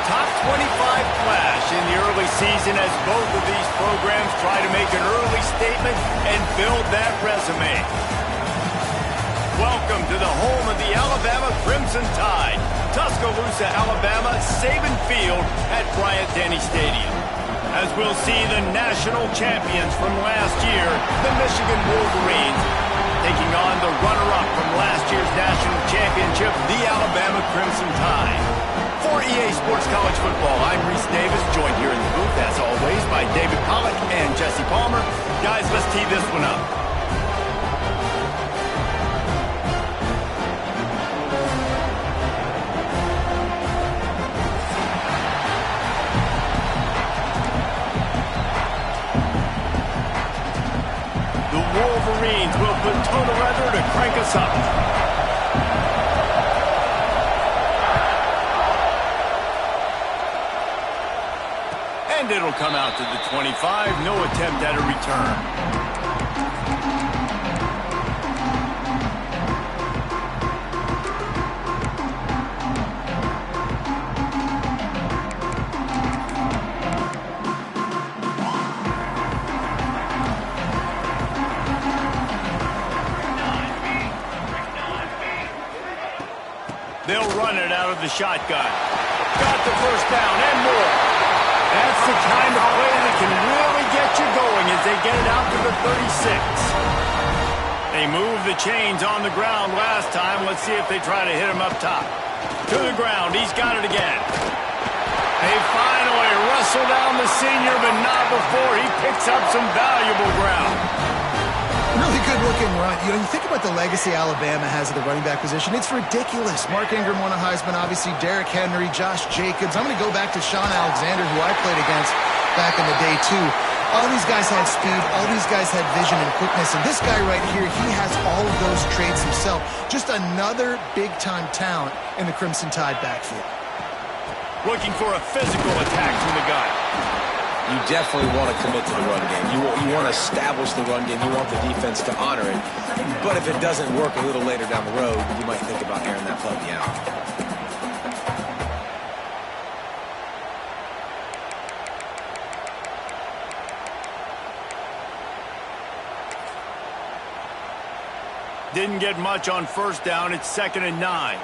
top 25 clash in the early season as both of these programs try to make an early statement and build that resume. Welcome to the home of the Alabama Crimson Tide, Tuscaloosa, Alabama, Saban Field at Bryant-Denny Stadium. As we'll see the national champions from last year, the Michigan Wolverines, taking on the runner-up from last year's national championship, the Alabama Crimson Tide. For EA Sports College Football, I'm Reese Davis, joined here in the booth, as always, by David Pollack and Jesse Palmer. Guys, let's tee this one up. Wolverines will put toe to leather to crank us up. And it'll come out to the 25. No attempt at a return. They'll run it out of the shotgun. Got the first down and more. That's the kind of play that can really get you going as they get it out to the 36. They moved the chains on the ground last time. Let's see if they try to hit him up top. To the ground. He's got it again. They finally wrestle down the senior, but not before he picks up some valuable ground. Really good-looking run. You know, you think about the legacy Alabama has at the running back position. It's ridiculous. Mark Ingram won a Heisman, obviously. Derrick Henry, Josh Jacobs. I'm going to go back to Sean Alexander, who I played against back in the day, too. All these guys had speed. All these guys had vision and quickness. And this guy right here, he has all of those traits himself. Just another big-time talent in the Crimson Tide backfield. Looking for a physical attack from the gun. You definitely want to commit to the run game. You want to establish the run game. You want the defense to honor it. But if it doesn't work a little later down the road, you might think about airing that puppy out. Didn't get much on first down. It's 2nd and 9.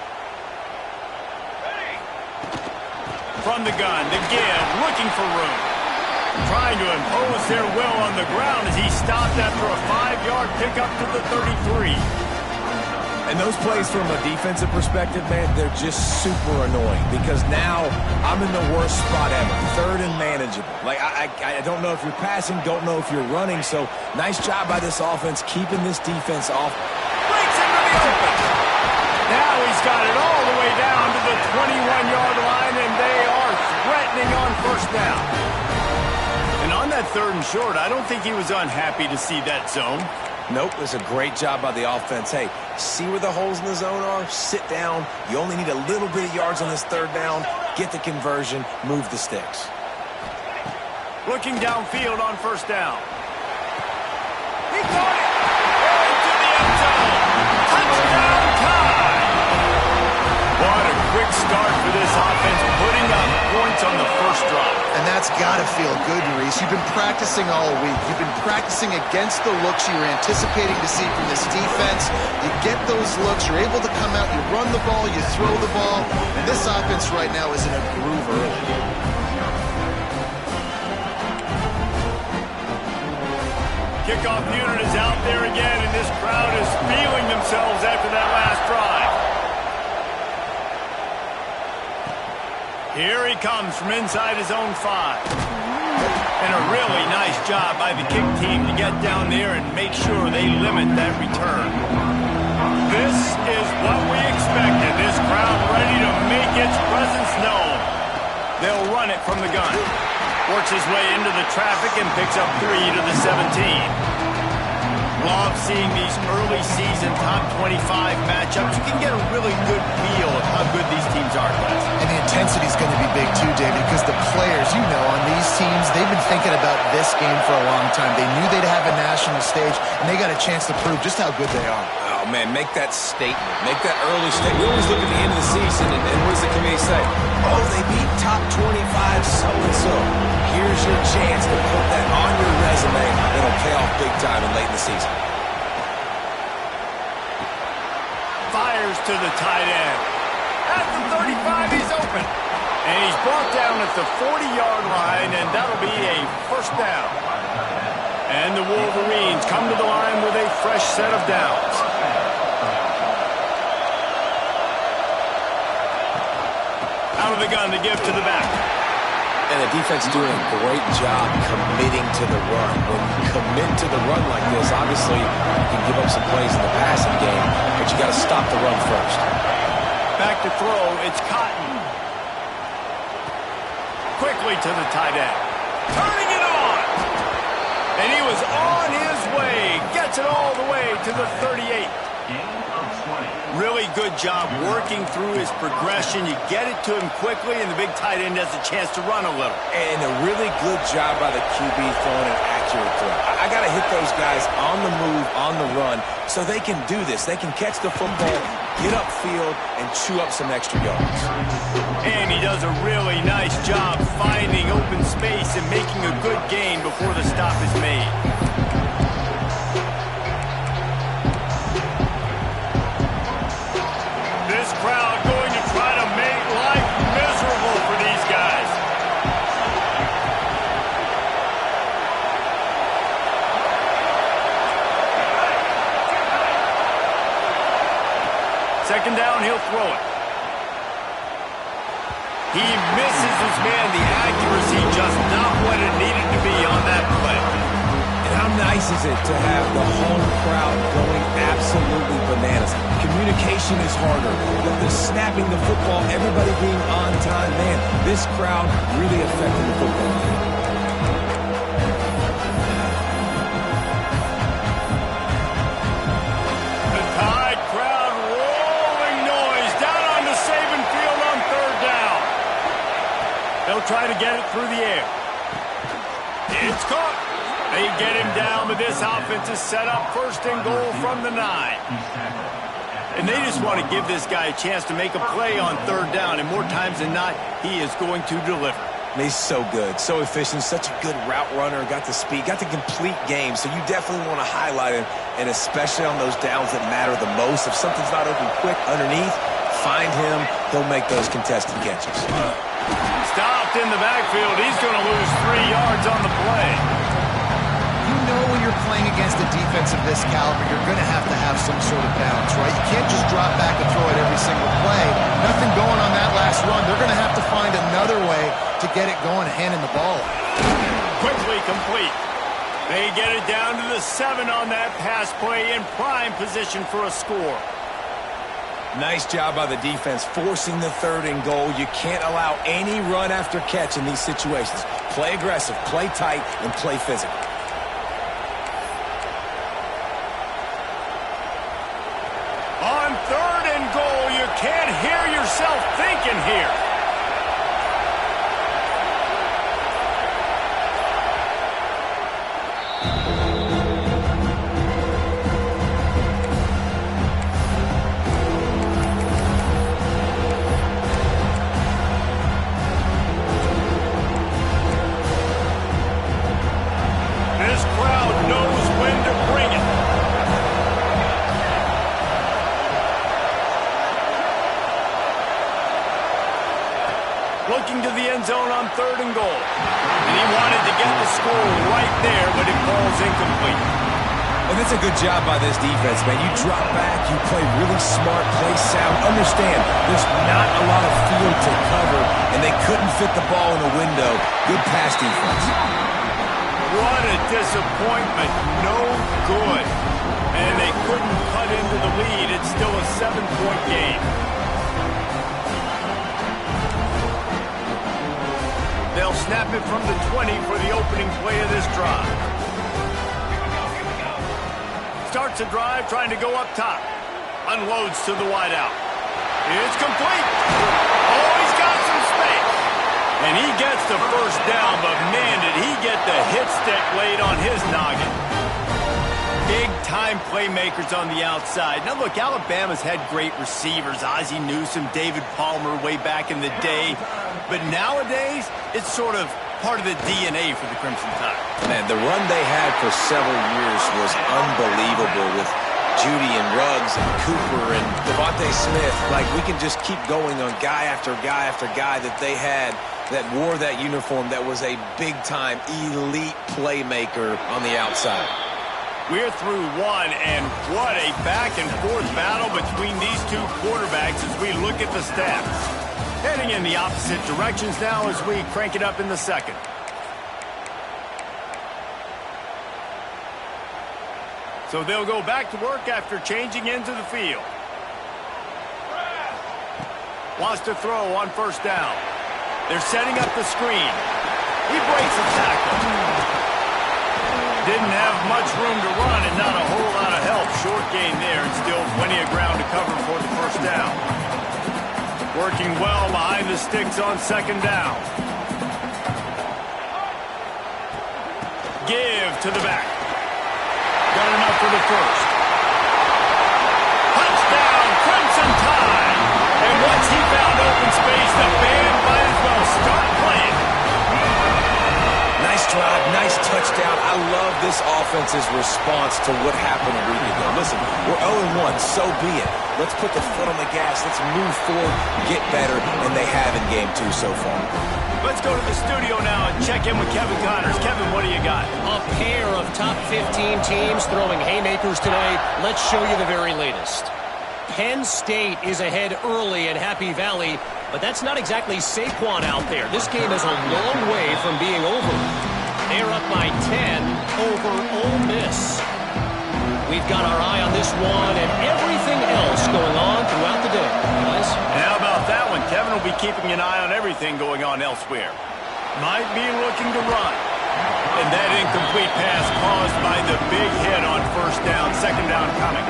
From the gun, the give, looking for room. Trying to impose their will on the ground as he stopped after a 5-yard pickup to the 33. And those plays from a defensive perspective, man, they're just super annoying because now I'm in the worst spot ever. 3rd and manageable. Like, I don't know if you're passing, don't know if you're running. So nice job by this offense keeping this defense off. Breaks into the open. Now he's got it all the way down to the 21-yard line, and they are threatening on first down. And on that 3rd and short, I don't think he was unhappy to see that zone. Nope, it was a great job by the offense. Hey, see where the holes in the zone are? Sit down. You only need a little bit of yards on this 3rd down. Get the conversion. Move the sticks. Looking downfield on first down. He got it. Into the end zone. Touchdown time. What a quick start for this offense, putting up points on the first drive. And that's got to feel good, Maurice. You've been practicing all week. You've been practicing against the looks you were anticipating to see from this defense. You get those looks. You're able to come out. You run the ball. You throw the ball. And this offense right now is in a groove early. Kickoff unit is out there again, and this crowd is feeling themselves after that last drive. Here he comes from inside his own 5. And a really nice job by the kick team to get down there and make sure they limit that return. This is what we expected. This crowd ready to make its presence known. They'll run it from the gun. Works his way into the traffic and picks up 3 to the 17. Love seeing these early season top 25 matchups. You can get a really good feel of how good these teams are, guys. And the intensity is going to be big too, David, because the players, you know, on these teams, they've been thinking about this game for a long time. They knew they'd have a national stage, and they got a chance to prove just how good they are. Oh, man, make that statement. Make that early statement. We always look at the end of the season, and what does the committee say? Oh, they beat top 25 so-and-so. Here's your chance to put that on your resume. It'll pay off big time and late in the season. Fires to the tight end. At the 35, he's open. And he's brought down at the 40-yard line, and that'll be a first down. And the Wolverines come to the line with a fresh set of downs. Out of the gun to give to the back. And the defense doing a great job committing to the run. When you commit to the run like this, obviously you can give up some plays in the passing game, but you got to stop the run first. Back to throw, it's Cotton. Quickly to the tight end. Turning it on. And he was on his way. Gets it all the way to the 38. Really good job working through his progression. You get it to him quickly, and the big tight end has a chance to run a little. And a really good job by the QB throwing an accurate throw. I got to hit those guys on the move, on the run, so they can do this. They can catch the football, get upfield, and chew up some extra yards. And he does a really nice job finding open space and making a good gain before the stop is made. This crowd going to try to make life miserable for these guys. Second down, he'll throw it. He misses his man. The accuracy just not what it needed to be on that play. And how nice is it to have the home crowd going absolutely bananas? Communication is harder. The snapping the football, everybody being on time. Man, this crowd really affecting the football game. The Tide crowd rolling noise down on the Saban field on third down. They'll try to get it through the air. It's caught. They get him down, but this offense is set up first and goal from the 9. And they just want to give this guy a chance to make a play on third down, and more times than not, he is going to deliver. He's so good, so efficient, such a good route runner, got the speed, got the complete game, so you definitely want to highlight him, and especially on those downs that matter the most. If something's not open quick underneath, find him, he'll make those contested catches. Stopped in the backfield. He's going to lose 3 yards on the play. You know when you're playing against a defense of this caliber, you're going to have some sort of balance, right? You can't just drop back and throw it every single play. Nothing going on that last run. They're going to have to find another way to get it going, handing the ball. Quickly complete. They get it down to the 7 on that pass play in prime position for a score. Nice job by the defense forcing the third and goal. You can't allow any run after catch in these situations. Play aggressive, play tight, and play physical. On third and goal, you can't hear yourself thinking here. This crowd knows when to bring it. Looking to the end zone on third and goal. And he wanted to get the score right there, but it falls incomplete. And that's a good job by this defense, man. You drop back, you play really smart, play sound. Understand, there's not a lot of field to cover, and they couldn't fit the ball in the window. Good pass defense. What a disappointment. No good. And they couldn't cut into the lead. It's still a 7-point game. They'll snap it from the 20 for the opening play of this drive. Starts a drive trying to go up top. Unloads to the wideout. It's complete. Oh, he's got some space. And he gets the first down, but man, did he get the hit stick laid on his noggin. Big-time playmakers on the outside. Now, look, Alabama's had great receivers. Ozzie Newsome, David Palmer way back in the day. But nowadays, it's sort of part of the DNA for the Crimson Tide. Man, the run they had for several years was unbelievable with Judy and Ruggs and Cooper and Devontae Smith. Like, we can just keep going on guy after guy after guy that they had that wore that uniform that was a big-time elite playmaker on the outside. We're through one, and what a back-and-forth battle between these two quarterbacks as we look at the stats. Heading in the opposite directions now as we crank it up in the second. So they'll go back to work after changing into the field. Wants to throw on first down. They're setting up the screen. He breaks a tackle. Didn't have much room to run and not a whole lot of help. Short gain there and still plenty of ground to cover for the first down. Working well behind the sticks on second down. Give to the back. Got enough for the first. Touchdown, Crimson Tide. And once he found open space, the band might as well start playing. Nice drive, nice touchdown. I love this offense's response to what happened a week ago. Listen, we're 0-1, so be it. Let's put the foot on the gas. Let's move forward, get better, and they have in game 2 so far. Let's go to the studio now and check in with Kevin Connors. Kevin, what do you got? A pair of top 15 teams throwing haymakers tonight. Let's show you the very latest. Penn State is ahead early in Happy Valley, but that's not exactly Saquon out there. This game is a long way from being over. They're up by 10 over Ole Miss. We've got our eye on this one and everything else going on throughout the day, guys. And how about that one? Kevin will be keeping an eye on everything going on elsewhere. Might be looking to run. And that incomplete pass caused by the big hit on first down. Second down coming.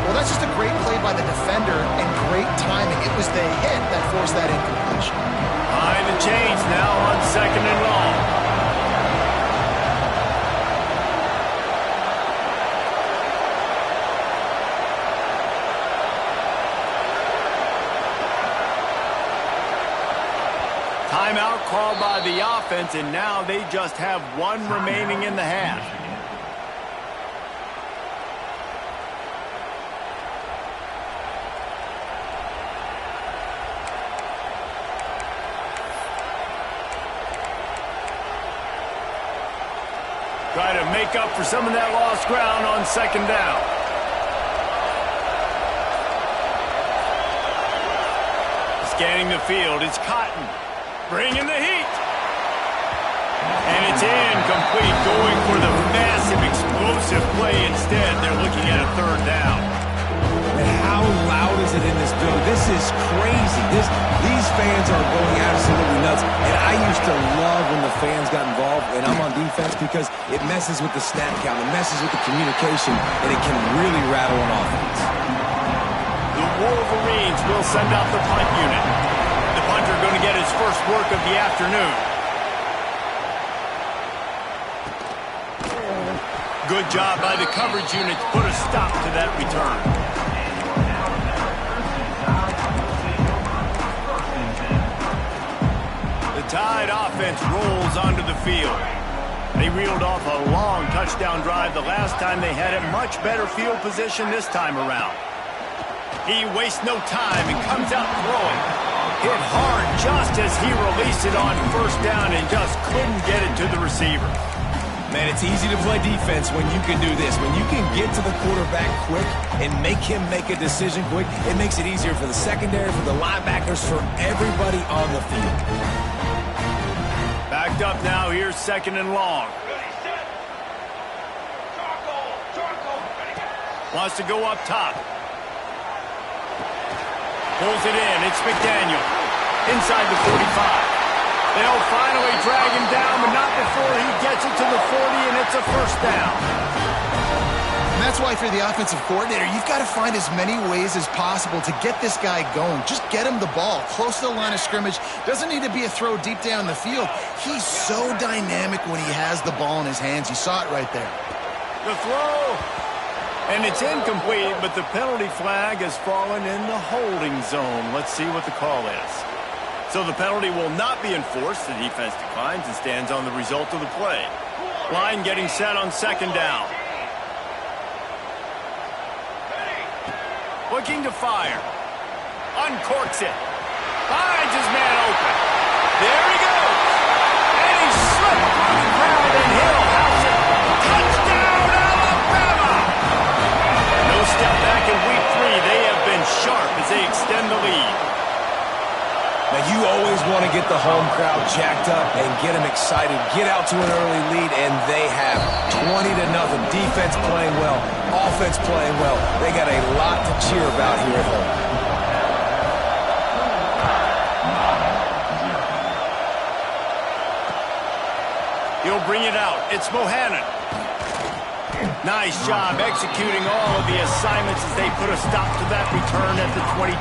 Well, that's just a great play by the defender and great timing. It was the hit that forced that incompletion. Behind the chains now on second and long. Timeout called by the offense, and now they just have one remaining in the half. Try to make up for some of that lost ground on second down. Scanning the field, it's Cotton. Bringing the heat. And it's incomplete, going for the massive, explosive play instead. They're looking at a third down. And how loud is it in this building? This is crazy. These fans are going absolutely nuts. And I used to love when the fans got involved, and I'm on defense, because it messes with the snap count, it messes with the communication, and it can really rattle an offense. The Wolverines will send out the punt unit. The punter going to get his first work of the afternoon. Good job by the coverage unit to put a stop to that return. The Tide offense rolls onto the field. They reeled off a long touchdown drive the last time they had a much better field position this time around. He wastes no time and comes out throwing. Hit hard just as he released it on first down and just couldn't get it to the receiver. Man, it's easy to play defense when you can do this. When you can get to the quarterback quick and make him make a decision quick, it makes it easier for the secondary, for the linebackers, for everybody on the field. Backed up now, here's second and long. Wants to go up top. Pulls it in. It's McDaniel. Inside the 45. They'll finally drag him down, but not before he gets it to the 40, and it's a first down. And that's why, for the offensive coordinator, you've got to find as many ways as possible to get this guy going. Just get him the ball close to the line of scrimmage. Doesn't need to be a throw deep down the field. He's so dynamic when he has the ball in his hands. You saw it right there. The throw. And it's incomplete, but the penalty flag has fallen in the holding zone. Let's see what the call is. So the penalty will not be enforced. The defense declines and stands on the result of the play. Line getting set on second down. Looking to fire. Uncorks it. Finds his man open. There he goes. And he slipped through the crowd, and Hill has it. Touchdown, Alabama! No step back in week 3. They have been sharp as they extend the lead. Now, you always want to get the home crowd jacked up and get them excited. Get out to an early lead, and they have 20-0. Defense playing well. Offense playing well. They got a lot to cheer about here at home. He'll bring it out. It's Bohannon. Nice job executing all of the assignments as they put a stop to that return at the 22.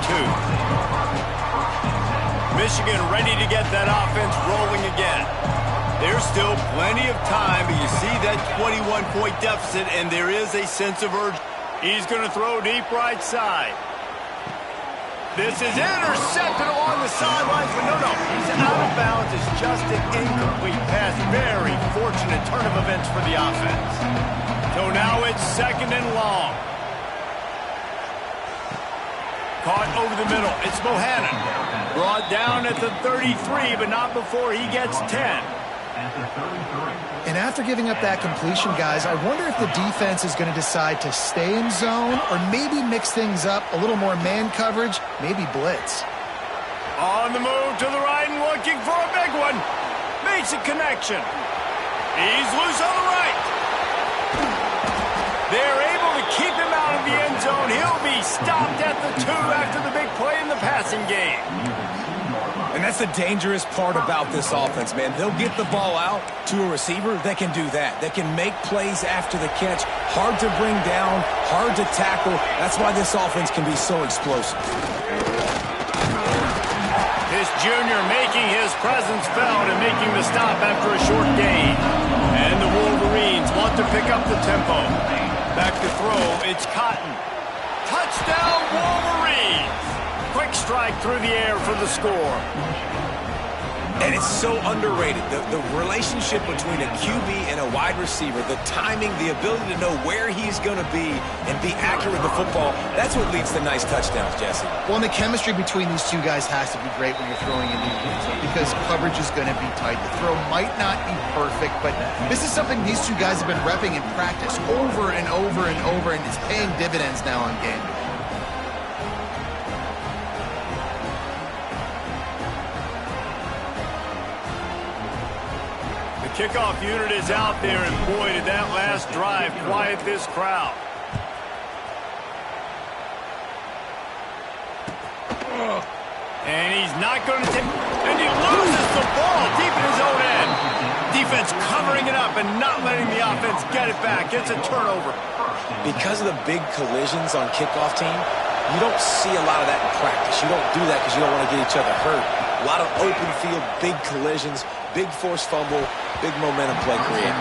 Michigan ready to get that offense rolling again. There's still plenty of time, but you see that 21-point deficit, and there is a sense of urgency. He's going to throw deep right side. This is intercepted along the sidelines, but no, he's out of bounds. It's just an incomplete pass. Very fortunate turn of events for the offense. So now it's second and long. Caught over the middle. It's Bohannon. Brought down at the 33, but not before he gets 10. And after giving up that completion, guys, I wonder if the defense is going to decide to stay in zone or maybe mix things up, a little more man coverage, maybe blitz. On the move to the right and looking for a big one. Makes a connection. He's loose on the right. They're able to keep him out of the end zone. He'll be stopped at the 2 after the big play in the passing game. And that's the dangerous part about this offense, man. They'll get the ball out to a receiver that can do that. That can make plays after the catch. Hard to bring down, hard to tackle. That's why this offense can be so explosive. This junior making his presence felt and making the stop after a short gain. And the Wolverines want to pick up the tempo. Back to throw, it's Cotton. Touchdown, Wolverines! Quick strike through the air for the score. And it's so underrated. The relationship between a QB and a wide receiver, the timing, the ability to know where he's going to be and be accurate with the football, that's what leads to nice touchdowns, Jesse. Well, and the chemistry between these two guys has to be great when you're throwing in the end zone because coverage is going to be tight. The throw might not be perfect, but this is something these two guys have been repping in practice over and over and over, and it's paying dividends now on game day. Kickoff unit is out there, and boy, did that last drive quiet this crowd. And he's not going to take, and he loses the ball deep in his own end. Defense covering it up and not letting the offense get it back. It's a turnover. Because of the big collisions on kickoff team, you don't see a lot of that in practice. You don't do that because you don't want to get each other hurt. A lot of open field, big collisions, big forced fumble, big momentum play created.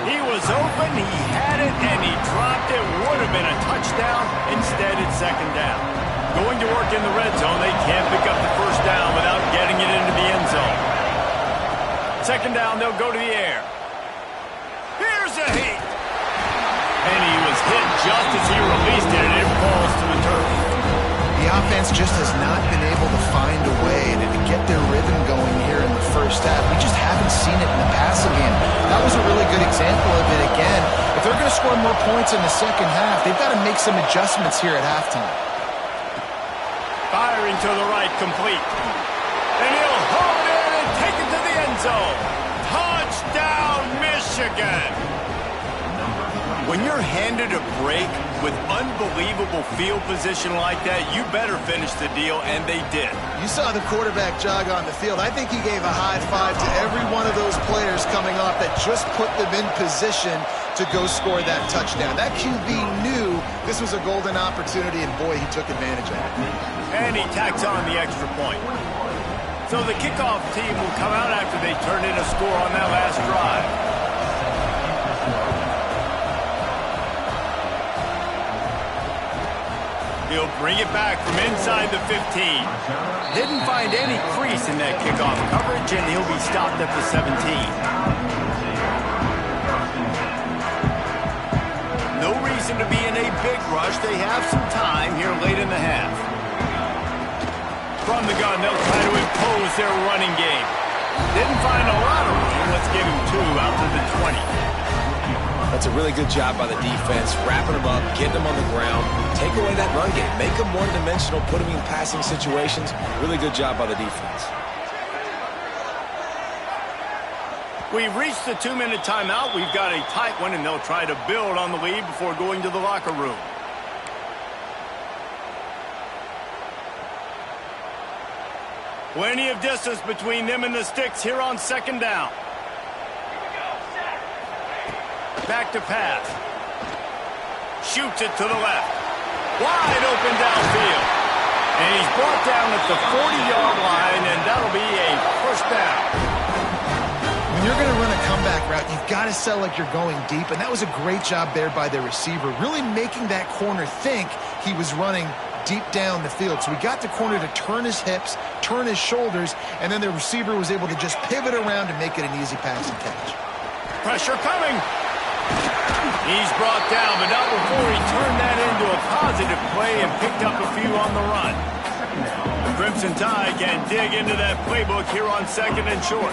He was open, he had it, and he dropped it. Would have been a touchdown. Instead, it's second down. Going to work in the red zone, they can't pick up the first down without getting it into the end zone. Second down, they'll go to the air. Here's a hit. And he was hit just as he released it, and it falls to the turf. The offense just has not been able to find a way to get their rhythm going here in the first half. We just haven't seen it in the passing game. That was a really good example of it again. If they're going to score more points in the second half, they've got to make some adjustments here at halftime. Firing to the right, complete. And he'll hold it in and take it to the end zone. Touchdown, Michigan! When you're handed a break with unbelievable field position like that, you better finish the deal, and they did. You saw the quarterback jog on the field. I think he gave a high five to every one of those players coming off that just put them in position to go score that touchdown. That QB knew this was a golden opportunity, and boy, he took advantage of it. And he tacks on the extra point. So the kickoff team will come out after they turn in a score on that last drive. He'll bring it back from inside the 15. Didn't find any crease in that kickoff coverage, and he'll be stopped at the 17. No reason to be in a big rush. They have some time here late in the half. From the gun, they'll try to impose their running game. Didn't find a lot of room. Let's give him 2 out to the 20. That's a really good job by the defense, wrapping them up, getting them on the ground, take away that run game, make them one-dimensional, put them in passing situations. Really good job by the defense. We've reached the 2-minute timeout. We've got a tight one, and they'll try to build on the lead before going to the locker room. Plenty of distance between them and the sticks here on 2nd down. Back to pass. Shoots it to the left. Wide open downfield. And he's brought down at the 40-yard line, and that'll be a 1st down. When you're going to run a comeback route, you've got to sell like you're going deep, and that was a great job there by the receiver, really making that corner think he was running deep down the field. So we got the corner to turn his hips, turn his shoulders, and then the receiver was able to just pivot around and make it an easy pass and catch. Pressure coming. He's brought down, but not before he turned that into a positive play and picked up a few on the run. The Crimson Tide can dig into that playbook here on 2nd and short.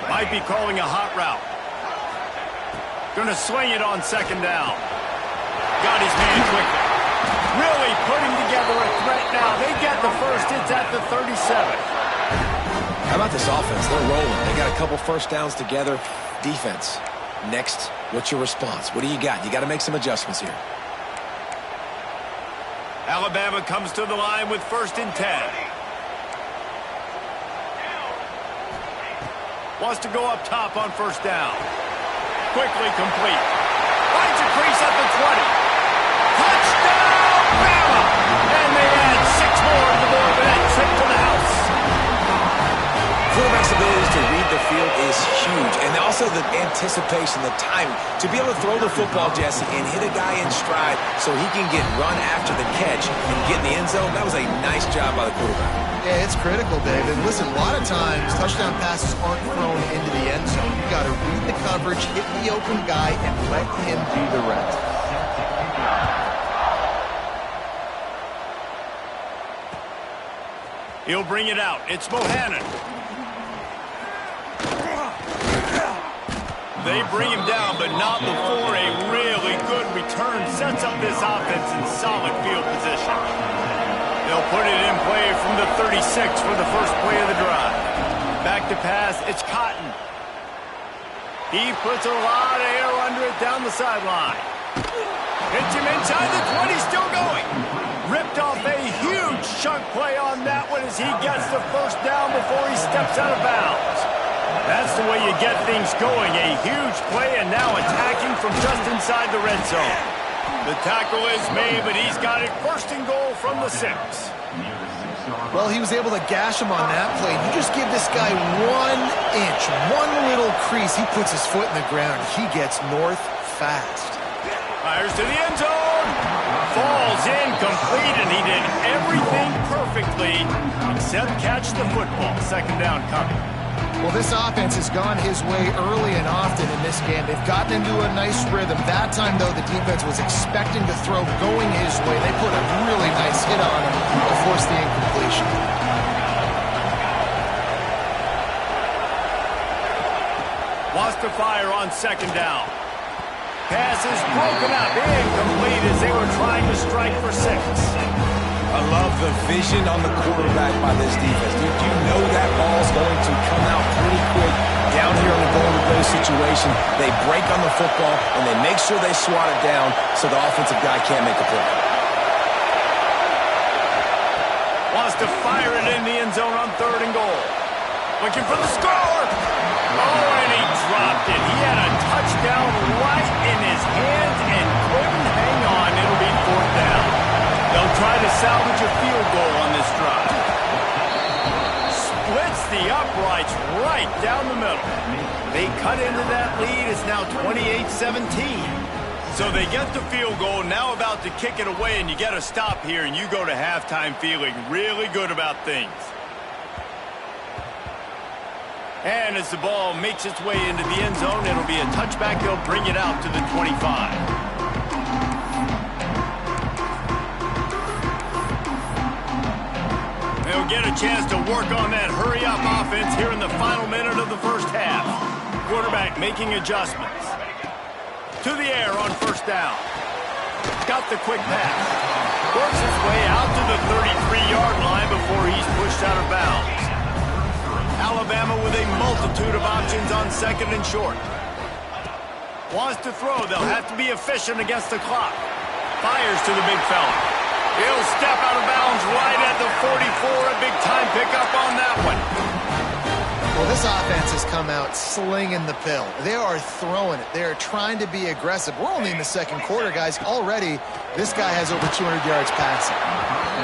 Might be calling a hot route. Going to swing it on 2nd down. Got his man quickly. Really putting together a threat now. They get the first. It's at the 37. How about this offense? They're rolling. They got a couple 1st downs together. Defense. Next, what's your response? What do you got? You got to make some adjustments here. Alabama comes to the line with 1st and 10. Wants to go up top on 1st down. Quickly complete. Finds a crease at the 20. Touchdown, Bama! And they add 6 more to the board with that trip to the house. Quarterback's ability to read the field is huge, and also the anticipation, the timing. To be able to throw the football, Jesse, and hit a guy in stride so he can get run after the catch and get in the end zone, that was a nice job by the quarterback. Yeah, it's critical, David. Listen, a lot of times touchdown passes aren't thrown into the end zone. You got to read the coverage, hit the open guy, and let him do the rest. He'll bring it out. It's Bohannon. They bring him down, but not before a really good return sets up this offense in solid field position. They'll put it in play from the 36 for the first play of the drive. Back to pass, it's Cotton. He puts a lot of air under it down the sideline. Hits him inside the 20, still going. Ripped off a huge chunk play on that one as he gets the 1st down before he steps out of bounds. That's the way you get things going. A huge play, and now attacking from just inside the red zone. The tackle is made, but he's got it 1st and goal from the 6. Well, he was able to gash him on that play. You just give this guy 1 inch, one little crease. He puts his foot in the ground. He gets north fast. Fires to the end zone. Falls incomplete, and he did everything perfectly except catch the football. 2nd down coming. Well, this offense has gone his way early and often in this game. They've gotten into a nice rhythm. That time, though, the defense was expecting to throw going his way. They put a really nice hit on him to force the incompletion. Wants to fire on 2nd down. Pass is broken up, incomplete as they were trying to strike for 6. I love the vision on the quarterback by this defense. Dude, you know that ball's going to come out pretty quick down here in the goal-to-go situation. They break on the football, and they make sure they swat it down so the offensive guy can't make a play. Wants to fire it in the end zone on 3rd and goal. Looking for the score. Oh, and he dropped it. He had a touchdown right in his hands and couldn't hang on. It'll be 4th down. They'll try to salvage a field goal on this drive. Splits the uprights right down the middle. They cut into that lead. It's now 28-17. So they get the field goal, now about to kick it away, and you get a stop here, and you go to halftime feeling really good about things. And as the ball makes its way into the end zone, it'll be a touchback. They'll bring it out to the 25. They'll get a chance to work on that hurry-up offense here in the final minute of the first half. Quarterback making adjustments. To the air on first down. Got the quick pass. Works his way out to the 33-yard line before he's pushed out of bounds. Alabama with a multitude of options on second and short. Wants to throw. They'll have to be efficient against the clock. Fires to the big fella. He'll step out of bounds right at the 44. A big time pickup on that one. Well, this offense has come out slinging the pill. They are throwing it. They are trying to be aggressive. We're only in the second quarter, guys. Already, this guy has over 200 yards passing.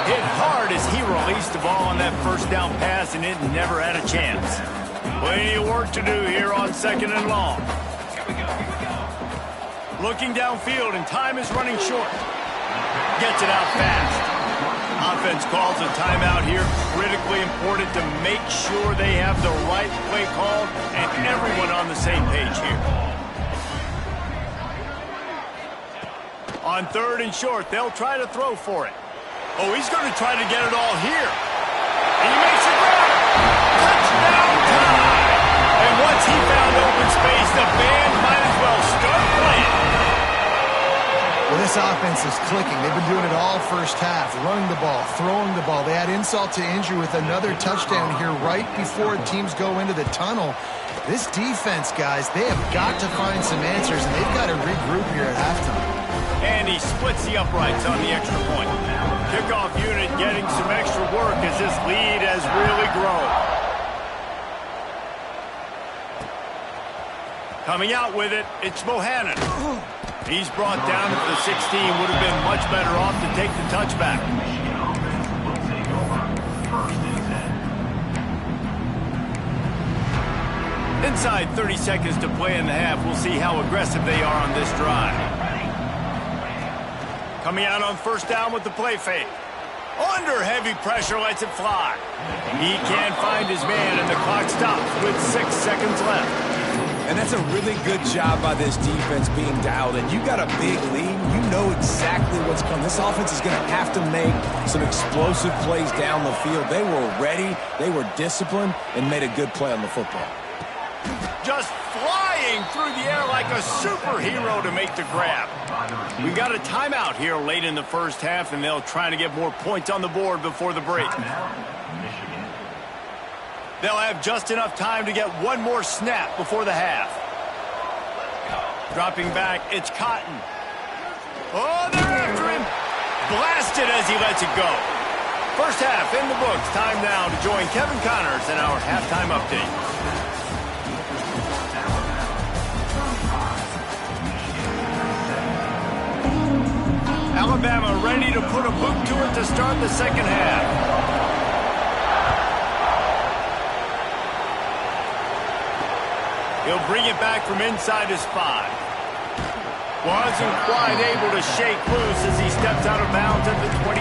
Hit hard as he released the ball on that first down pass, and it never had a chance. Plenty of work to do here on second and long. Looking downfield, and time is running short. Gets it out fast. Offense calls a timeout here. Critically important to make sure they have the right play call and everyone on the same page here. On third and short, they'll try to throw for it. Oh, he's going to try to get it all here. And he makes a grab. Touchdown time! And once he found open space, the band might as well start playing. Well, this offense is clicking. They've been doing it all first half, running the ball, throwing the ball. They had insult to injury with another touchdown here right before teams go into the tunnel. This defense, guys, they have got to find some answers, and they've got to regroup here at halftime. And he splits the uprights on the extra point. Kickoff unit getting some extra work as this lead has really grown. Coming out with it, it's Bohannon. He's brought down to the 16. Would have been much better off to take the touchback. Inside 30 seconds to play in the half. We'll see how aggressive they are on this drive. Coming out on first down with the play fake. Under heavy pressure, lets it fly. He can't find his man, and the clock stops with 6 seconds left. And that's a really good job by this defense being dialed in. You got a big lead. You know exactly what's coming. This offense is going to have to make some explosive plays down the field. They were ready, they were disciplined, and made a good play on the football. Just flying through the air like a superhero to make the grab. We got a timeout here late in the first half, and they'll try to get more points on the board before the break. They'll have just enough time to get one more snap before the half. Dropping back, it's Cotton. Oh, they're after him. Blasted as he lets it go. First half in the books. Time now to join Kevin Connors in our halftime update. Alabama ready to put a boot to it to start the second half. He'll bring it back from inside his 5. Wasn't quite able to shake loose as he steps out of bounds at the 22.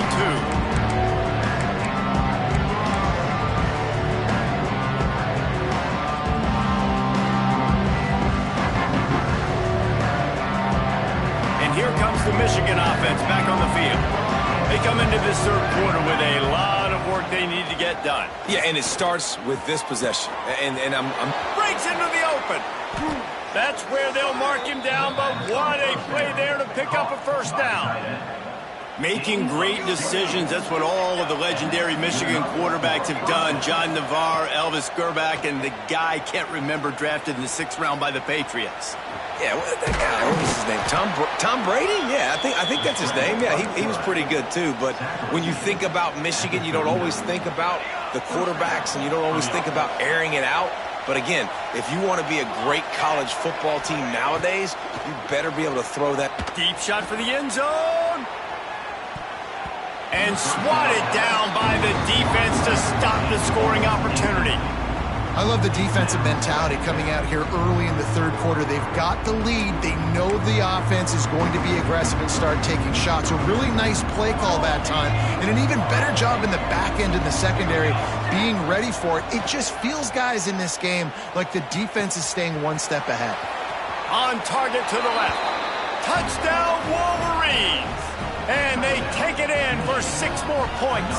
And here comes the Michigan offense back on the field. They come into this third quarter with a lot of work they need to get done. Yeah, and it starts with this possession. And I'm breaks into the open. That's where they'll mark him down, but what a play there to pick up a first down. Making great decisions, that's what all of the legendary Michigan quarterbacks have done. John Navarre, Elvis Gerbach, and the guy can't remember drafted in the 6th round by the Patriots. Yeah, well, that guy, what was his name? Tom Brady? Yeah, I think that's his name. Yeah, he was pretty good too. But when you think about Michigan, you don't always think about the quarterbacks, and you don't always think about airing it out. But again, if you want to be a great college football team nowadays, you better be able to throw that. Deep shot for the end zone. And swatted down by the defense to stop the scoring opportunity. I love the defensive mentality coming out here early in the third quarter. They've got the lead. They know the offense is going to be aggressive and start taking shots. A really nice play call that time, and an even better job in the back end in the secondary being ready for it. It just feels, guys, in this game like the defense is staying one step ahead. On target to the left. Touchdown, Wolverines! And they take it in for 6 more points.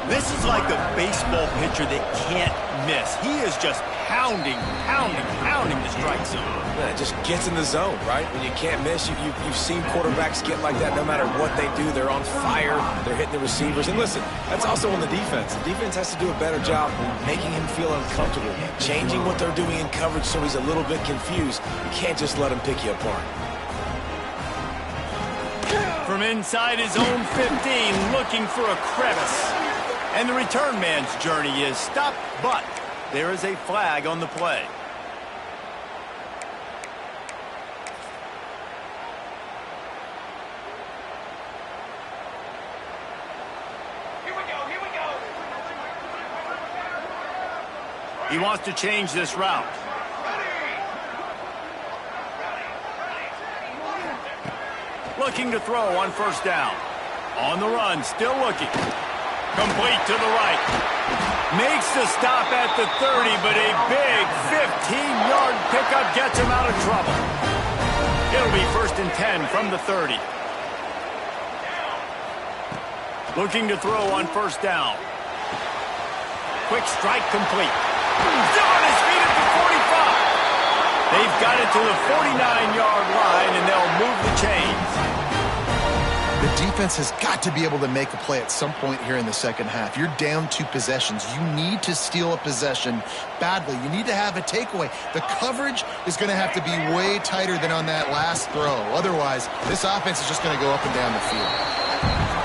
This is like a baseball pitcher that can't miss. He is just pounding the strike zone. Yeah, it just gets in the zone, right? When you can't miss, you've seen quarterbacks get like that no matter what they do. They're on fire. They're hitting the receivers. And listen, that's also on the defense. The defense has to do a better job making him feel uncomfortable, changing what they're doing in coverage so he's a little bit confused. You can't just let him pick you apart. From inside his own 15, looking for a crevice. And the return man's journey is stopped, but there is a flag on the play. Here we go. He wants to change this route. Looking to throw on first down. On the run, still looking. Complete to the right. Makes the stop at the 30, but a big 15-yard pickup gets him out of trouble. It'll be 1st and 10 from the 30. Looking to throw on first down. Quick strike complete. Still on his feet at the 45. They've got it to the 49-yard line, and they'll move the chains. The defense has got to be able to make a play at some point here in the second half. You're down 2 possessions. You need to steal a possession badly. You need to have a takeaway. The coverage is going to have to be way tighter than on that last throw. Otherwise, this offense is just going to go up and down the field.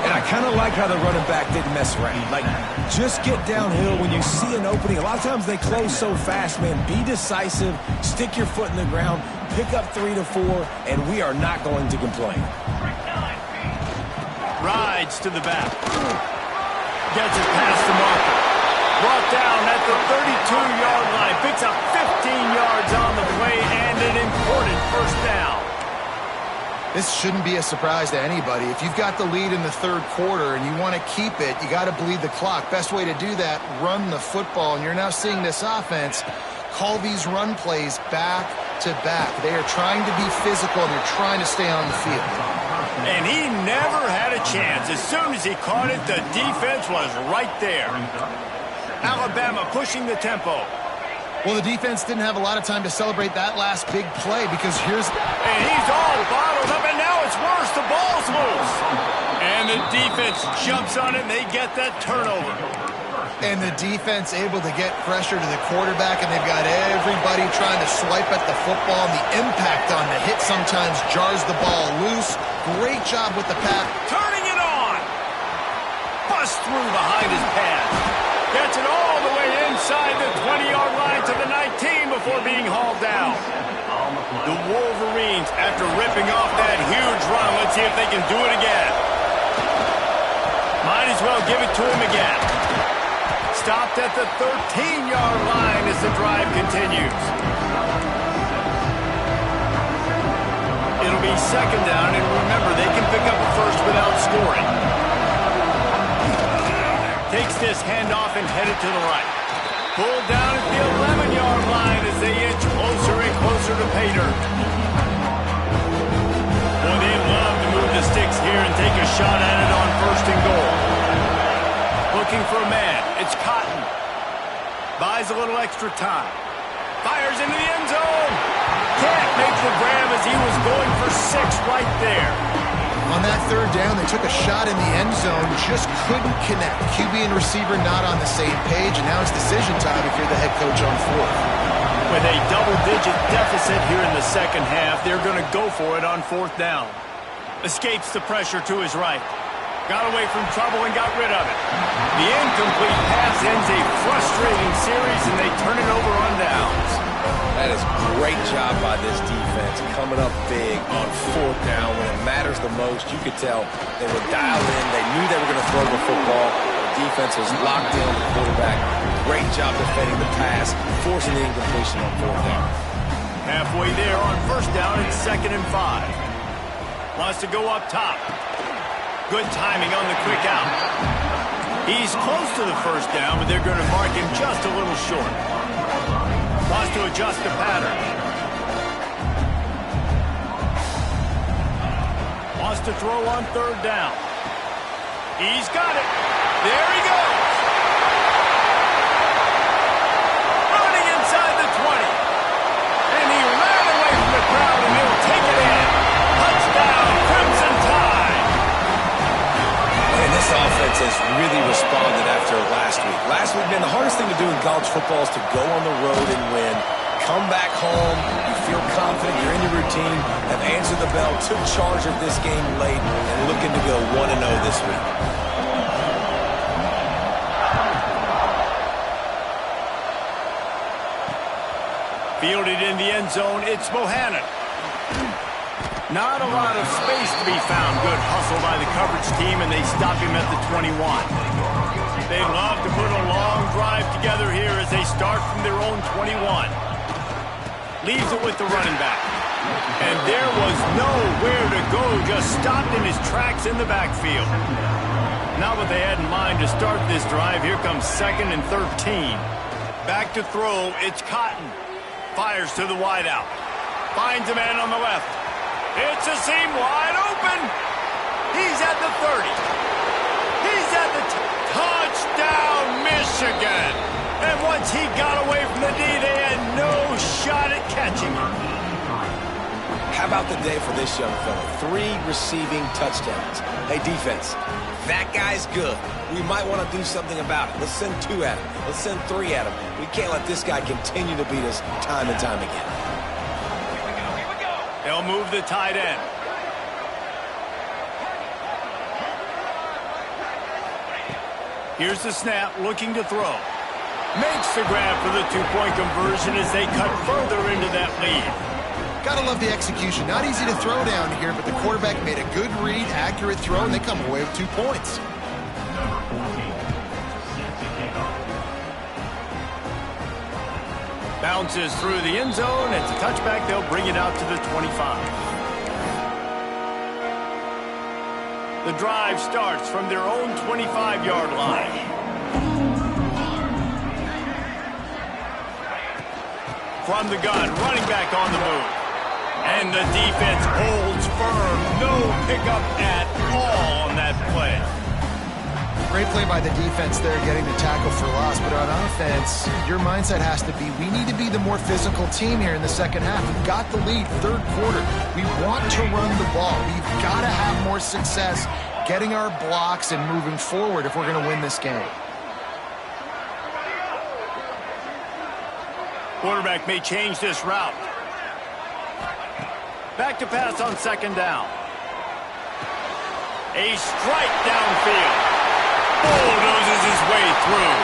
And I kind of like how the running back didn't mess around. Like, just get downhill when you see an opening. A lot of times they close so fast, man. Be decisive, stick your foot in the ground, pick up 3 to 4, and we are not going to complain. Rides to the back. Gets it past the marker. Brought down at the 32-yard line. Picks up 15 yards on the play and an important first down. This shouldn't be a surprise to anybody. If you've got the lead in the third quarter and you want to keep it, you got to bleed the clock. Best way to do that, run the football. And you're now seeing this offense call these run plays back to back. They are trying to be physical and they're trying to stay on the field. And he never had a chance. As soon as he caught it, the defense was right there. Alabama pushing the tempo. Well, the defense didn't have a lot of time to celebrate that last big play because here's... And he's all bottled up, and now it's worse. The ball's loose. And the defense jumps on it, and they get that turnover. And the defense able to get pressure to the quarterback, and they've got everybody trying to swipe at the football, and the impact on the hit sometimes jars the ball loose. Great job with the pass. Turning it on. Bust through behind his pads. Gets it all the way inside the 20-yard line to the 19 before being hauled down. The Wolverines, after ripping off that huge run, let's see if they can do it again. Might as well give it to him again. Stopped at the 13-yard line as the drive continues. It'll be 2nd down, and remember, they can pick up a first without scoring. Takes this handoff and headed to the right. Pulled down at the 11-yard line as they inch closer and closer to pay dirt. Boy, they love to move the sticks here and take a shot at it on 1st and goal. Looking for a man. It's Cotton. Buys a little extra time. Fires into the end zone. Can't make the grab as he was going for 6 right there. On that 3rd down, they took a shot in the end zone, just couldn't connect. QB and receiver not on the same page, and now it's decision time if you're the head coach on 4th. With a double-digit deficit here in the second half, they're going to go for it on 4th down. Escapes the pressure to his right. Got away from trouble and got rid of it. The incomplete pass ends a frustrating series, and they turn it over on downs. That is a great job by this defense, coming up big on 4th down when it matters the most. You could tell they were dialed in. They knew they were going to throw the football. The defense was locked in on the quarterback. great job defending the pass, forcing the incompletion on 4th down. Halfway there on 1st down, it's 2nd and 5. Wants to go up top. Good timing on the quick out. He's close to the 1st down, but they're going to mark him just a little short. Wants to adjust the pattern. Wants to throw on 3rd down. He's got it. There he goes. Running inside the 20. And he ran away from the crowd, and he'll take it in. Touchdown, Crimson Tide. And this offense has really responded after last week. Last week, man, the hardest thing to do in college football is to go on the road and win. Come back home, you feel confident, you're in your routine, have answered the bell, took charge of this game late, and looking to go 1-0 this week. Fielded in the end zone, it's Bohannon. Not a lot of space to be found. Good hustle by the coverage team, and they stop him at the 21. They love to put a long drive together here as they start from their own 21. Leaves it with the running back. And there was nowhere to go, just stopped in his tracks in the backfield. Not what they had in mind to start this drive. Here comes 2nd and 13. Back to throw, it's Cotton. Fires to the wideout. Finds a man on the left. It's a seam wide open. He's at the 30. He's at the touchdown, Michigan. And once he got away from the D, they had no shot at catching him. How about the day for this young fella? 3 receiving touchdowns. Hey, defense, that guy's good. We might want to do something about it. Let's send 2 at him. Let's send 3 at him. We can't let this guy continue to beat us time and time again. Here we go. They'll move the tight end. Here's the snap, looking to throw. Makes the grab for the 2-point conversion as they cut further into that lead. Gotta love the execution. Not easy to throw down here, but the quarterback made a good read, accurate throw, and they come away with 2 points. Bounces through the end zone. It's a touchback. They'll bring it out to the 25. The drive starts from their own 25-yard line. From the gun, running back on the move. And the defense holds firm. No pickup at all on that play. Great play by the defense there, getting the tackle for loss. But on offense, your mindset has to be, we need to be the more physical team here in the second half. We've got the lead, 3rd quarter. We want to run the ball. We've got to have more success getting our blocks and moving forward if we're going to win this game. Quarterback may change this route. Back to pass on 2nd down. A strike downfield. Bulldozes his way through.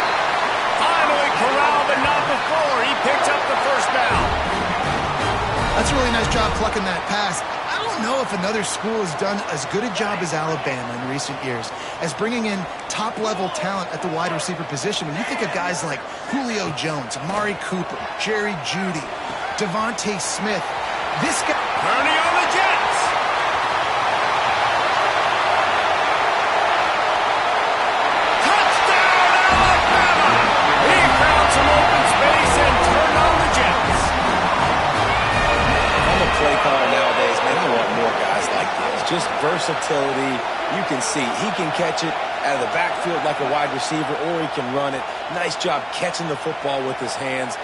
Finally corralled, but not before. He picks up the 1st down. That's a really nice job plucking that pass. I don't know if another school has done as good a job as Alabama in recent years as bringing in top-level talent at the wide receiver position. When you think of guys like Julio Jones, Amari Cooper, Jerry Jeudy, Devontae Smith, this guy... Turning on the Jets. Touchdown, Alabama! He found some open space and turned on the Jets. I'm a play caller nowadays, man. I want more guys like this. Just versatility. You can see he can catch it out of the backfield like a wide receiver, or he can run it. Nice job catching the football with his hands,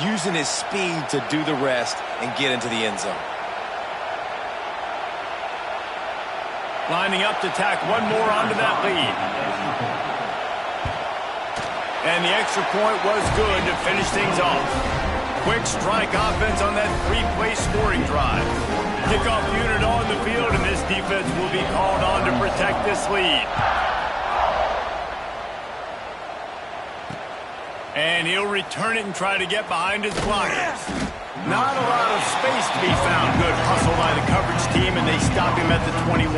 using his speed to do the rest and get into the end zone. Lining up to tack one more onto that lead. And the extra point was good to finish things off. Quick strike offense on that 3-play scoring drive. Kickoff unit on the field, and this defense will be called on to protect this lead. And he'll return it and try to get behind his blockers. Not a lot of space to be found. Good hustle by the coverage team, and they stop him at the 21.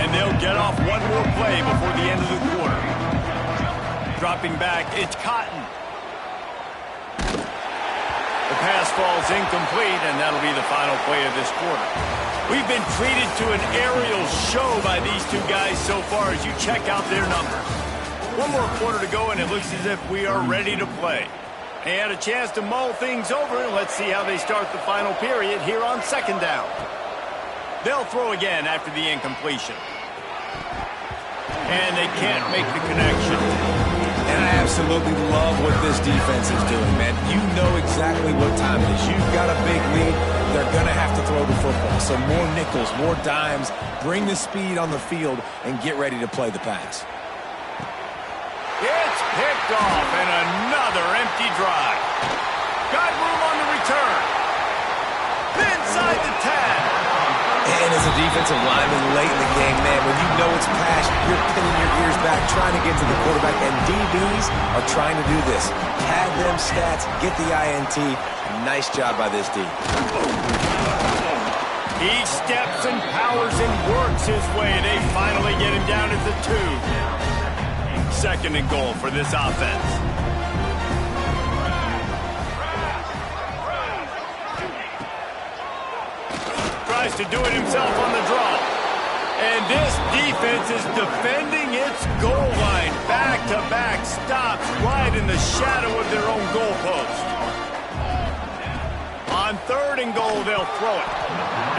And they'll get off one more play before the end of the quarter. Dropping back, it's Cotton. The pass falls incomplete, and that'll be the final play of this quarter. We've been treated to an aerial show by these two guys so far as you check out their numbers. One more quarter to go, and it looks as if we are ready to play. They had a chance to mull things over, and let's see how they start the final period here on second down. They'll throw again after the incompletion. And they can't make the connection. And I absolutely love what this defense is doing, man. You know exactly what time it is. You've got a big lead. They're going to have to throw the football. So more nickels, more dimes, bring the speed on the field, and get ready to play the pass. It's picked off, and another empty drive. Got room on the return. Inside the 10. And as a defensive lineman late in the game, man, when you know it's pass, you're pinning your ears back, trying to get to the quarterback, and DBs are trying to do this. Pad them stats, get the INT. Nice job by this D. He steps and powers and works his way. They finally get him down at the 2. Second and goal for this offense. Tries to do it himself on the draw. And this defense is defending its goal line. Back-to-back stops right in the shadow of their own goalpost. On third and goal, they'll throw it.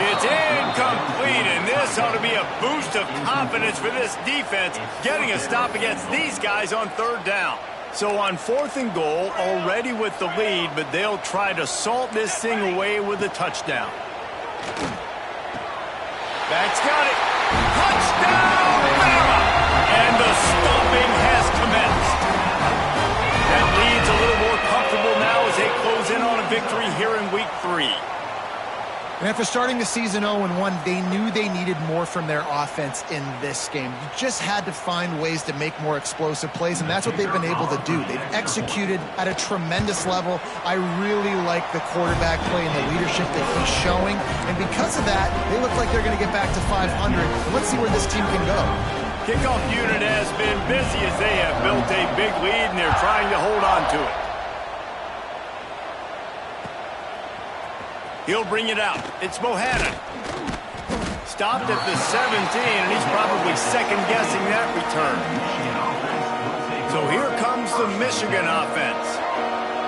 It's incomplete, and this ought to be a boost of confidence for this defense, getting a stop against these guys on third down. So on fourth and goal, already with the lead, but they'll try to salt this thing away with a touchdown. Back's got it. Touchdown, Bama! And the stomping has commenced. That lead's a little more comfortable now as they close in on a victory here in week 3. And after starting the season 0-1, they knew they needed more from their offense in this game. You just had to find ways to make more explosive plays, and that's what they've been able to do. They've executed at a tremendous level. I really like the quarterback play and the leadership that he's showing, and because of that, they look like they're going to get back to 500. Let's see where this team can go. Kickoff unit has been busy as they have built a big lead, and they're trying to hold on to it. He'll bring it out. It's Bohannon. Stopped at the 17, and he's probably second-guessing that return. So here comes the Michigan offense.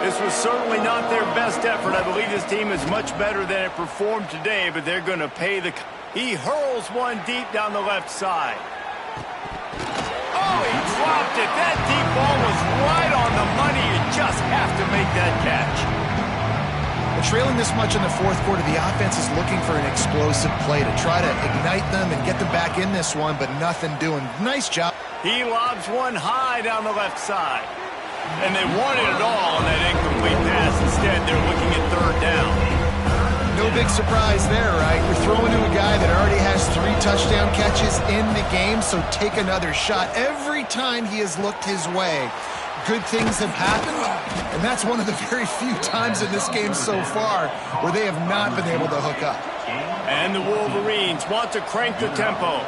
This was certainly not their best effort. I believe this team is much better than it performed today, but they're going to pay the... He hurls one deep down the left side. Oh, he dropped it. That deep ball was right on the money. You just have to make that catch. Trailing this much in the fourth quarter, the offense is looking for an explosive play to try to ignite them and get them back in this one, but nothing doing. Nice job. He lobs one high down the left side. And they wanted it all on that incomplete pass. Instead, they're looking at third down. No big surprise there, right? You're throwing to a guy that already has 3 touchdown catches in the game, so take another shot. Every time he has looked his way, good things have happened, and that's one of the very few times in this game so far where they have not been able to hook up. And the Wolverines want to crank the tempo.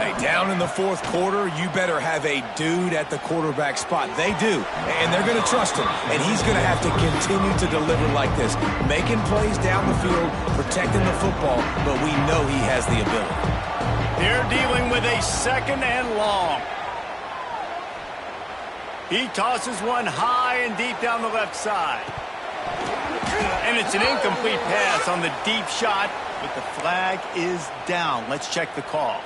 Hey, down in the fourth quarter, you better have a dude at the quarterback spot. They do, and they're going to trust him, and he's going to have to continue to deliver like this, making plays down the field, protecting the football, but we know he has the ability. They're dealing with a second and long. He tosses one high and deep down the left side. And it's an incomplete pass on the deep shot, but the flag is down. Let's check the call.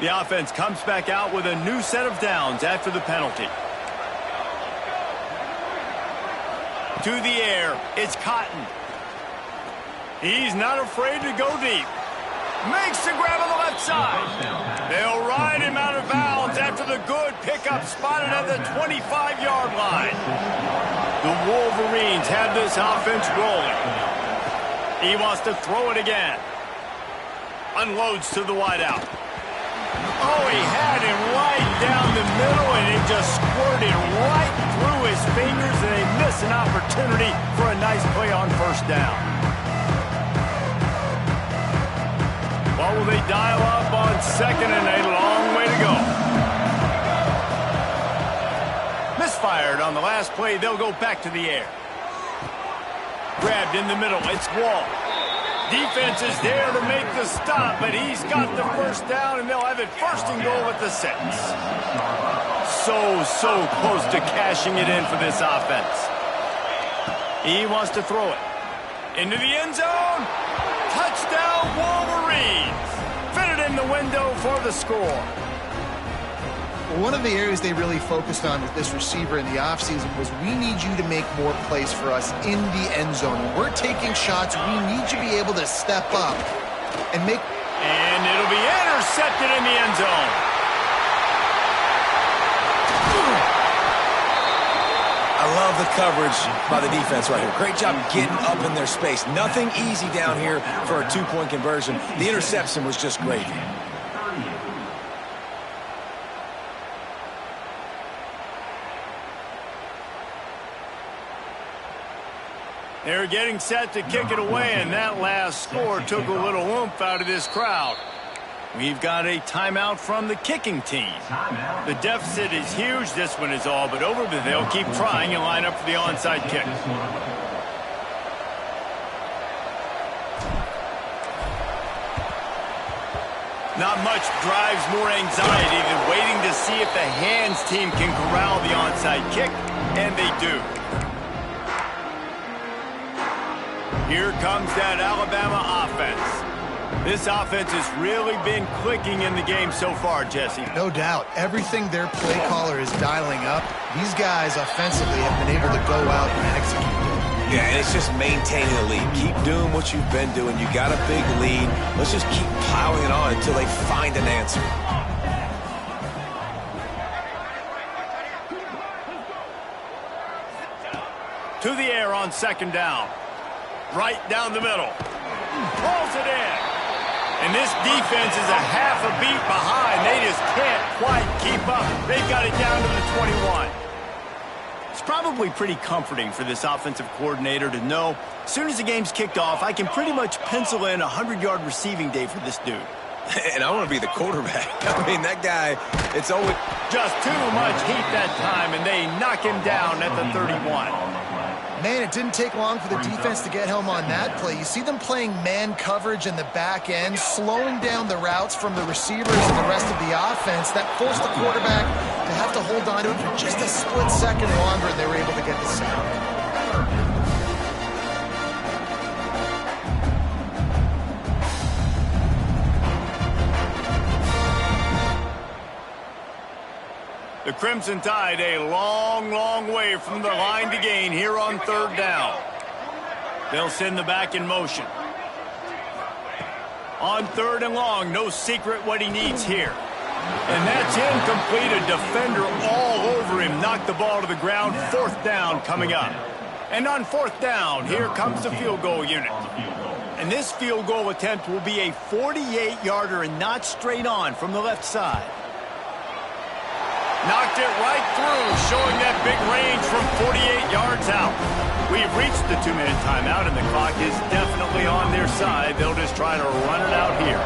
The offense comes back out with a new set of downs after the penalty. To the air, it's Cotton. He's not afraid to go deep. Makes the grab on the left side. They'll ride him out of bounds after the good pickup spotted at the 25-yard line. The Wolverines have this offense rolling. He wants to throw it again. Unloads to the wideout. Oh, he had him right down the middle, and it just squirted right through his fingers, and they miss an opportunity for a nice play on first down. What will they dial up on second and a long way to go? pass play, they'll go back to the air. Grabbed in the middle. It's Wall. Defense is there to make the stop, but he's got the first down, and they'll have it first and goal at the 6. So close to cashing it in for this offense. He wants to throw it. Into the end zone. Touchdown, Wolverines. Fit it in the window for the score. One of the areas they really focused on with this receiver in the offseason was we need you to make more plays for us in the end zone. When we're taking shots, we need you to be able to step up and make... And it'll be intercepted in the end zone. I love the coverage by the defense right here. Great job getting up in their space. Nothing easy down here for a two-point conversion. The interception was just gravy. They're getting set to kick it away, and that last score took a little oomph out of this crowd. We've got a timeout from the kicking team. The deficit is huge. This one is all but over, but they'll keep trying and line up for the onside kick. Not much drives more anxiety than waiting to see if the hands team can corral the onside kick, and they do. Here comes that Alabama offense. This offense has really been clicking in the game so far, Jesse. No doubt. Everything their play caller is dialing up, these guys offensively have been able to go out and execute it. Yeah, and it's just maintaining the lead. Keep doing what you've been doing. You got a big lead. Let's just keep piling it on until they find an answer. To the air on second down. Right down the middle. Pulls it in. And this defense is a half a beat behind. They just can't quite keep up. They've got it down to the 21. It's probably pretty comforting for this offensive coordinator to know as soon as the game's kicked off, I can pretty much pencil in a 100-yard receiving day for this dude. And I want to be the quarterback. I mean, that guy, it's always... Just too much heat that time, and they knock him down at the 31. Man, it didn't take long for the defense to get home on that play. You see them playing man coverage in the back end, slowing down the routes from the receivers and the rest of the offense. That forced the quarterback to have to hold on to it for just a split second longer, and they were able to get the sack. The Crimson Tide a long, long way from the line to gain here on third down. They'll send the back in motion. On third and long, no secret what he needs here. And that's incomplete. A defender all over him. Knocked the ball to the ground. Fourth down coming up. And on fourth down, here comes the field goal unit. And this field goal attempt will be a 48-yarder and not straight on from the left side. Knocked it right through, showing that big range from 48 yards out. We've reached the 2-minute timeout, and the clock is definitely on their side. They'll just try to run it out here.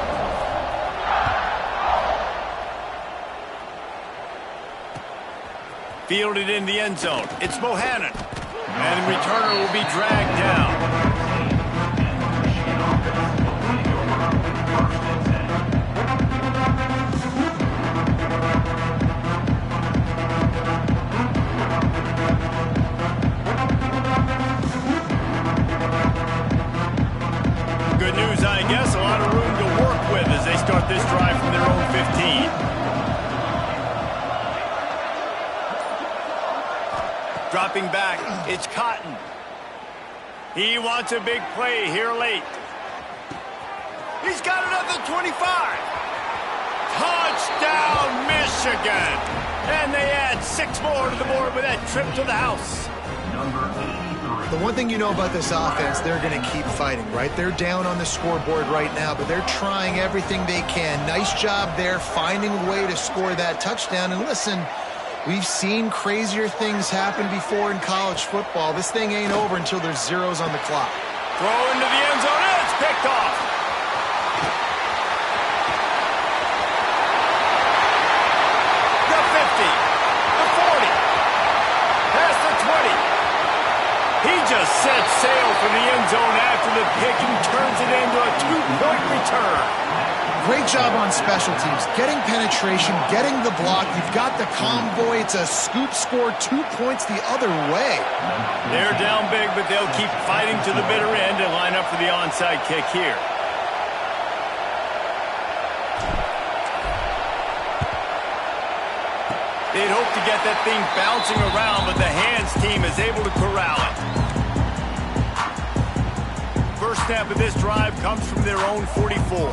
Fielded in the end zone. It's Bohannon. And the returner will be dragged down. Good news, I guess. A lot of room to work with as they start this drive from their own 15. Dropping back, it's Cotton. He wants a big play here late. He's got it at the 25. Touchdown, Michigan. And they add 6 more to the board with that trip to the house. The one thing you know about this offense, they're going to keep fighting, right? They're down on the scoreboard right now, but they're trying everything they can. Nice job there, finding a way to score that touchdown. And listen, we've seen crazier things happen before in college football. This thing ain't over until there's zeros on the clock. Throw into the end zone, and it's picked off. The 50, the 40, past the 20. set sail for the end zone after the pick and turns it into a 2-point return. Great job on special teams, getting penetration, getting the block. You've got the convoy. It's a scoop score, 2 points the other way. They're down big, but they'll keep fighting to the bitter end and line up for the onside kick here. They'd hope to get that thing bouncing around, but the hands team is able to corral it. First snap of this drive comes from their own 44.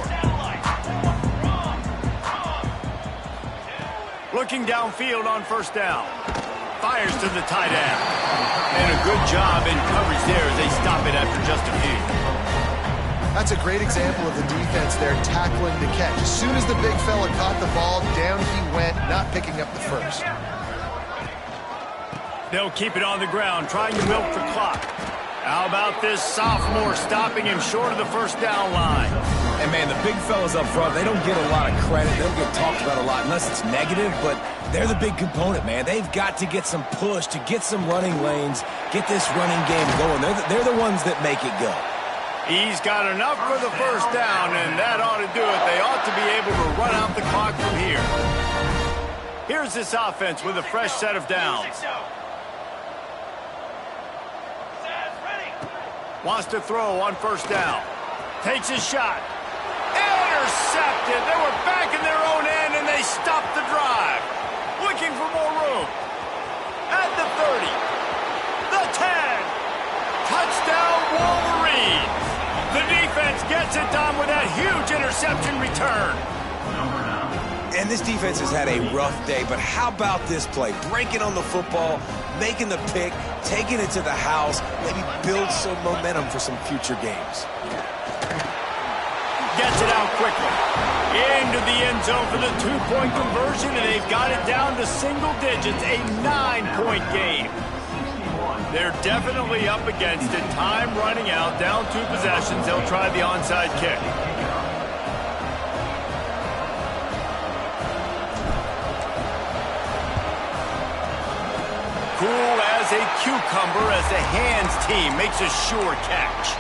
Looking downfield on first down. Fires to the tight end. And a good job in coverage there as they stop it after just a few. That's a great example of the defense there tackling the catch. As soon as the big fella caught the ball, down he went, not picking up the first. They'll keep it on the ground, trying to milk the clock. How about this sophomore stopping him short of the first down line? And, man, the big fellas up front, they don't get a lot of credit. They don't get talked about a lot unless it's negative, but they're the big component, man. They've got to get some push, to get some running lanes, get this running game going. They're the ones that make it go. He's got enough for the first down, and that ought to do it. They ought to be able to run out the clock from here. Here's this offense with a fresh set of downs. Wants to throw on first down. Takes his shot. Intercepted. They were back in their own end, and they stopped the drive. Looking for more room. At the 30. The 10. Touchdown, Wolverines. The defense gets it done with that huge interception return. And this defense has had a rough day, but how about this play? Breaking on the football, making the pick, taking it to the house, maybe build some momentum for some future games. Gets it out quickly. Into the end zone for the 2-point conversion, and they've got it down to single digits, a 9-point game. They're definitely up against it. Time running out, down 2 possessions. They'll try the onside kick. Cool as a cucumber as the hands team makes a sure catch.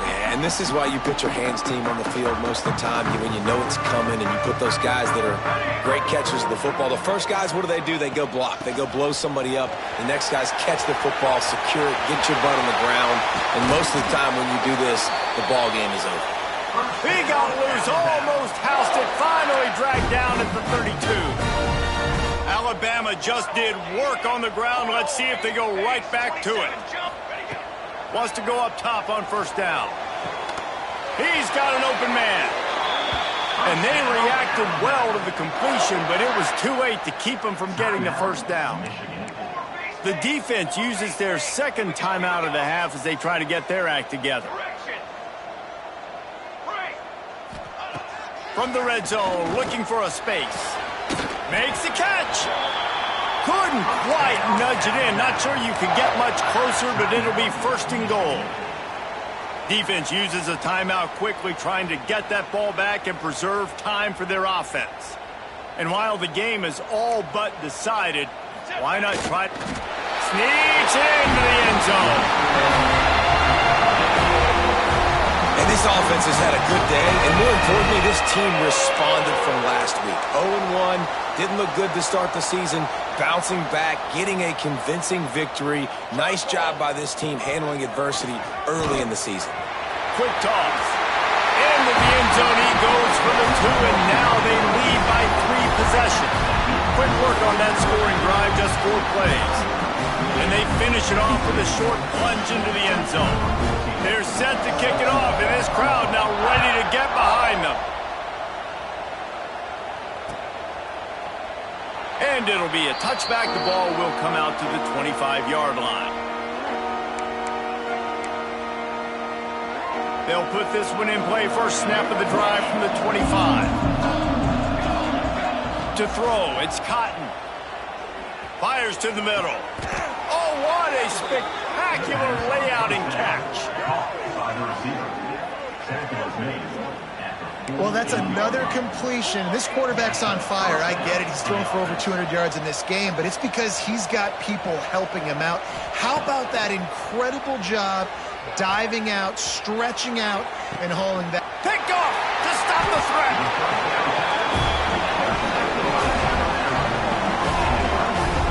Yeah, and this is why you put your hands team on the field most of the time when you know it's coming, and you put those guys that are great catchers of the football. The first guys, what do? They go block. They go blow somebody up. The next guys catch the football, secure it, get your butt on the ground. And most of the time when you do this, the ball game is over. He got loose, almost housed it, finally dragged down at the 32. Alabama just did work on the ground. Let's see if they go right back to it. Wants to go up top on first down. He's got an open man. And they reacted well to the completion, but it was too late to keep them from getting the first down. The defense uses their second timeout of the half as they try to get their act together. From the red zone, looking for a space. Makes the catch. Couldn't quite nudge it in. Not sure you could get much closer, but it'll be first and goal. Defense uses a timeout quickly, trying to get that ball back and preserve time for their offense. And while the game is all but decided, why not try? Sneaks into the end zone. And this offense has had a good day, and more importantly, this team responded from last week. 0-1, didn't look good to start the season, bouncing back, getting a convincing victory. Nice job by this team handling adversity early in the season. Quick toss. Into the end zone he goes for the 2, and now they lead by 3 possessions. Quick work on that scoring drive, just 4 plays. And they finish it off with a short plunge into the end zone. They're set to kick it off, and this crowd now ready to get behind them. And it'll be a touchback. The ball will come out to the 25-yard line. They'll put this one in play. First snap of the drive from the 25. To throw, it's Cotton. Fires to the middle. Oh, what a spectacular layout and catch. Well, that's another completion. This quarterback's on fire. I get it. He's thrown for over 200 yards in this game, but it's because he's got people helping him out. How about that incredible job diving out, stretching out, and hauling that? Picked off to stop the threat.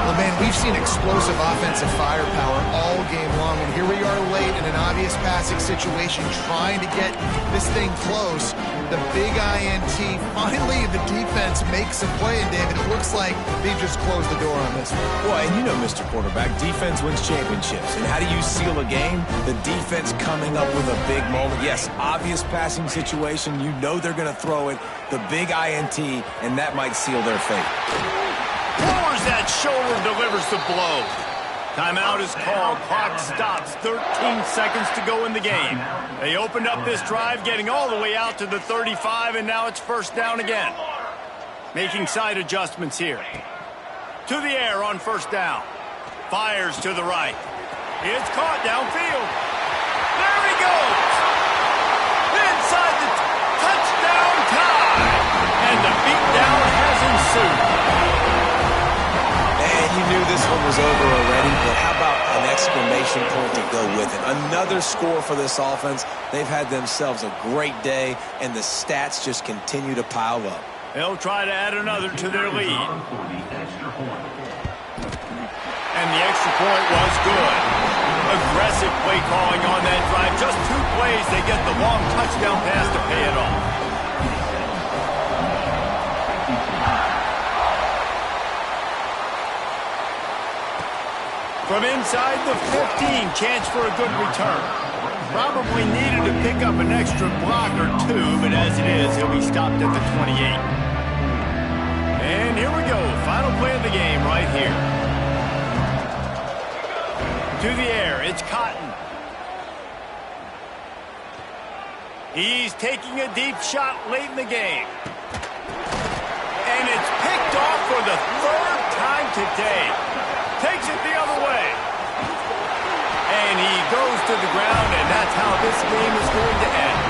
Well, man, we've seen explosive offensive firepower all game long, and here we are late in an obvious passing situation trying to get this thing close. The big INT. Finally, the defense makes a play, and David, it looks like they just closed the door on this one. Well, and you know, Mr. Quarterback, defense wins championships. And how do you seal a game? The defense coming up with a big moment. Yes, obvious passing situation. You know they're going to throw it. The big INT, and that might seal their fate. Lowers that shoulder, delivers the blow. Timeout is called. Clock stops. 13 seconds to go in the game. They opened up this drive, getting all the way out to the 35, and now it's first down again. Making side adjustments here. To the air on first down. Fires to the right. It's caught downfield. There he goes. Inside the touchdown tie. And the beatdown has ensued. And you knew this one was over already, but how about an exclamation point to go with it? Another score for this offense. They've had themselves a great day, and the stats just continue to pile up. They'll try to add another to their lead. And the extra point was good. Aggressive play calling on that drive. Just 2 plays, they get the long touchdown pass to pay it off. From inside the 15, chance for a good return. Probably needed to pick up an extra block or 2, but as it is, he'll be stopped at the 28. And here we go, final play of the game right here. To the air, it's Cotton. He's taking a deep shot late in the game. And it's picked off for the 3rd time today. Takes it the other way. And he goes to the ground, and that's how this game is going to end.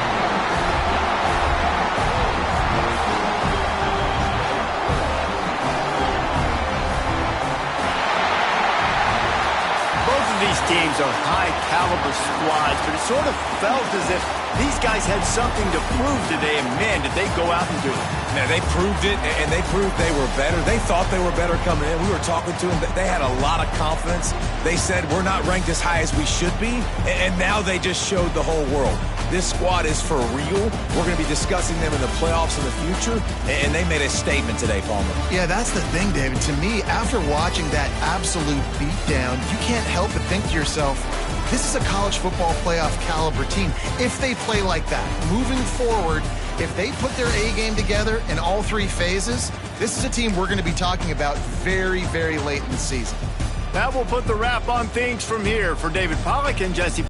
Both of these teams are high-caliber squads, but it sort of felt as if these guys had something to prove today, and man, did they go out and do it. Now, they proved it, and they proved they were better. They thought they were better coming in. We were talking to them. They had a lot of confidence. They said, we're not ranked as high as we should be, and now they just showed the whole world. This squad is for real. We're going to be discussing them in the playoffs in the future, and they made a statement today, Palmer. Yeah, that's the thing, David. To me, after watching that absolute beatdown, you can't help but think to yourself, this is a college football playoff caliber team. If they play like that, moving forward, if they put their A game together in all 3 phases, this is a team we're going to be talking about very, very late in the season. That will put the wrap on things from here. For David Pollack and Jesse